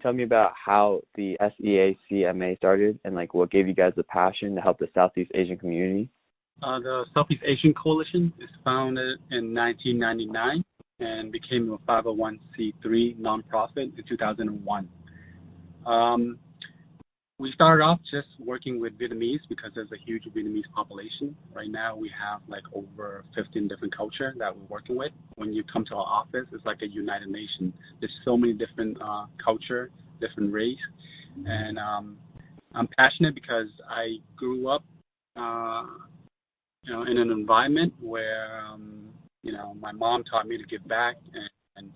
Tell me about how the SEACMA started and like what gave you guys the passion to help the Southeast Asian community. The Southeast Asian Coalition is founded in 1999 and became a 501c3 nonprofit in 2001. We started off just working with Vietnamese because there's a huge Vietnamese population. Right now we have like over 15 different cultures that we're working with. When you come to our office, it's like a United Nation. There's so many different culture, different race. And I'm passionate because I grew up in an environment where, my mom taught me to give back, and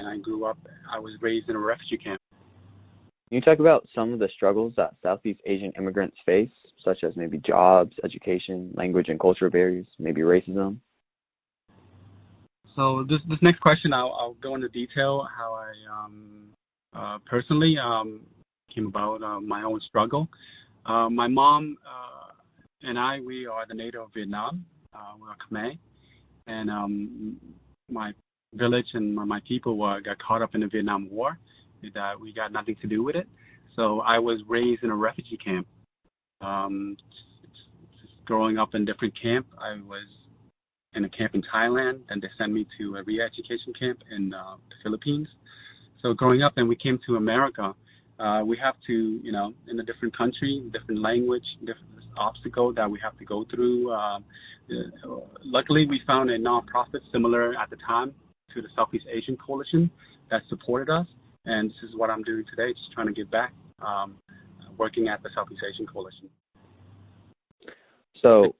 I grew up, I was raised in a refugee camp. Can you talk about some of the struggles that Southeast Asian immigrants face, such as maybe jobs, education, language and cultural barriers, maybe racism? So this next question, I'll go into detail how I personally came about my own struggle. My mom and we are the native of Vietnam. We're Khmer, and my village and my people got caught up in the Vietnam War. That we got nothing to do with it. So I was raised in a refugee camp. Just growing up in different camp, I was in a camp in Thailand, then they sent me to a re-education camp in the Philippines. So growing up, and we came to America. We have to, in a different country, different language, different obstacle that we have to go through. Luckily, we found a nonprofit similar at the time to the Southeast Asian Coalition that supported us. And this is what I'm doing today, just trying to give back, working at the Southeast Asian Coalition. So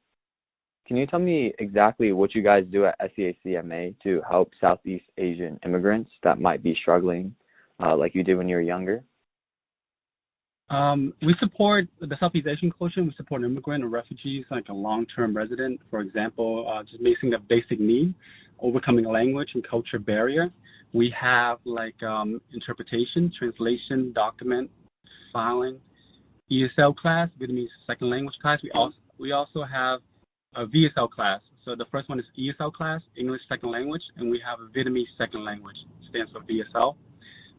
can you tell me exactly what you guys do at SEACMA to help Southeast Asian immigrants that might be struggling like you did when you were younger? We support the Southeast Asian Coalition. We support immigrant or refugees, like a long-term resident, for example, just meeting the basic need, overcoming language and culture barrier. We have like interpretation, translation, document, filing, ESL class, Vietnamese second language class. We also have a VSL class. So the first one is ESL class, English second language, and we have a Vietnamese second language, stands for VSL,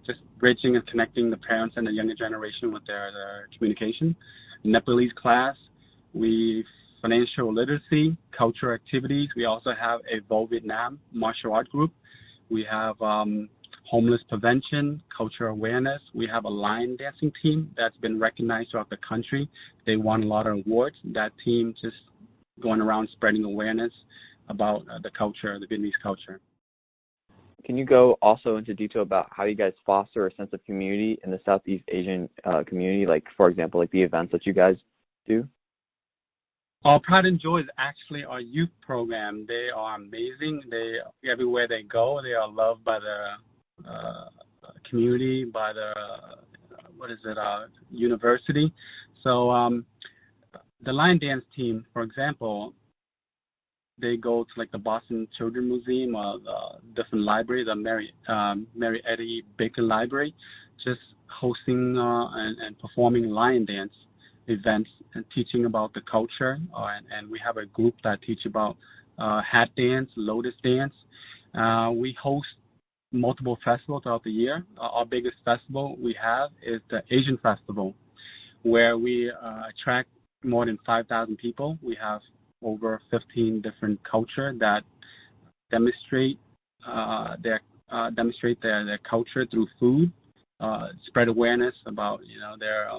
just bridging and connecting the parents and the younger generation with their communication. Nepalese class, financial literacy, cultural activities. We also have a Vo Vietnam martial art group. We have homeless prevention, cultural awareness. We have a lion dancing team that's been recognized throughout the country. They won a lot of awards. That team just going around spreading awareness about the culture, the Vietnamese culture. Can you go also into detail about how you guys foster a sense of community in the Southeast Asian community, like, for example, like the events that you guys do? Our Pride and Joy is actually our youth program. They are amazing. Everywhere they go, they are loved by the community, by the university. So the line dance team, for example, they go to like the Boston Children's Museum or different libraries, the Mary Eddy Baker Library, just hosting and performing lion dance events and teaching about the culture. And we have a group that teach about hat dance, lotus dance. We host multiple festivals throughout the year. Our biggest festival we have is the Asian Festival, where we attract more than 5,000 people. We have over 15 different cultures that demonstrate their culture through food, spread awareness about their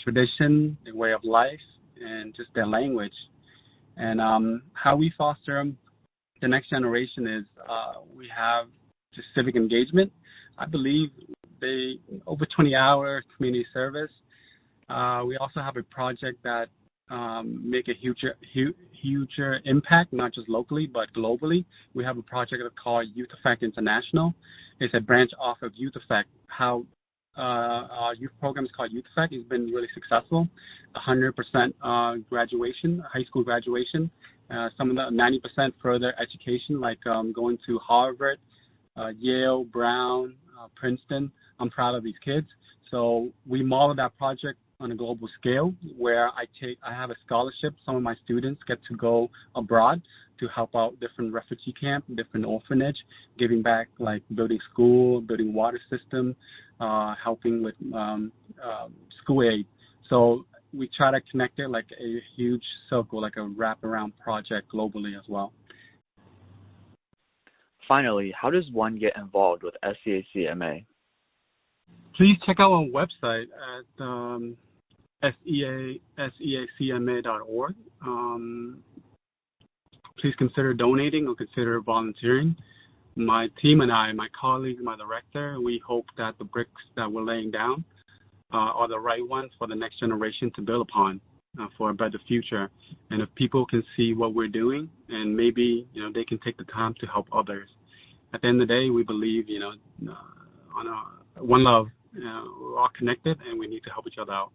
tradition, their way of life, and just their language. And how we foster the next generation is we have just civic engagement. I believe over 20-hour community service. We also have a project that make a huge impact, not just locally, but globally. We have a project called Youth Effect International. It's a branch off of Youth Effect. How our youth program is called Youth Effect. It's been really successful. 100% graduation, high school graduation. Some of the 90% further education, like going to Harvard, Yale, Brown, Princeton. I'm proud of these kids. So we model that project on a global scale, where I have a scholarship. Some of my students get to go abroad to help out different refugee camp, different orphanage, giving back, like building school, building water system, helping with school aid. So we try to connect it like a huge circle, like a wraparound project globally as well. Finally, how does one get involved with SEACMA? Please check out our website at seacma.org. Please consider donating or consider volunteering. My team and I, my colleagues, my director, we hope that the bricks that we're laying down are the right ones for the next generation to build upon for a better future. And if people can see what we're doing, and maybe they can take the time to help others. At the end of the day, we believe on one love. We're all connected, and we need to help each other out.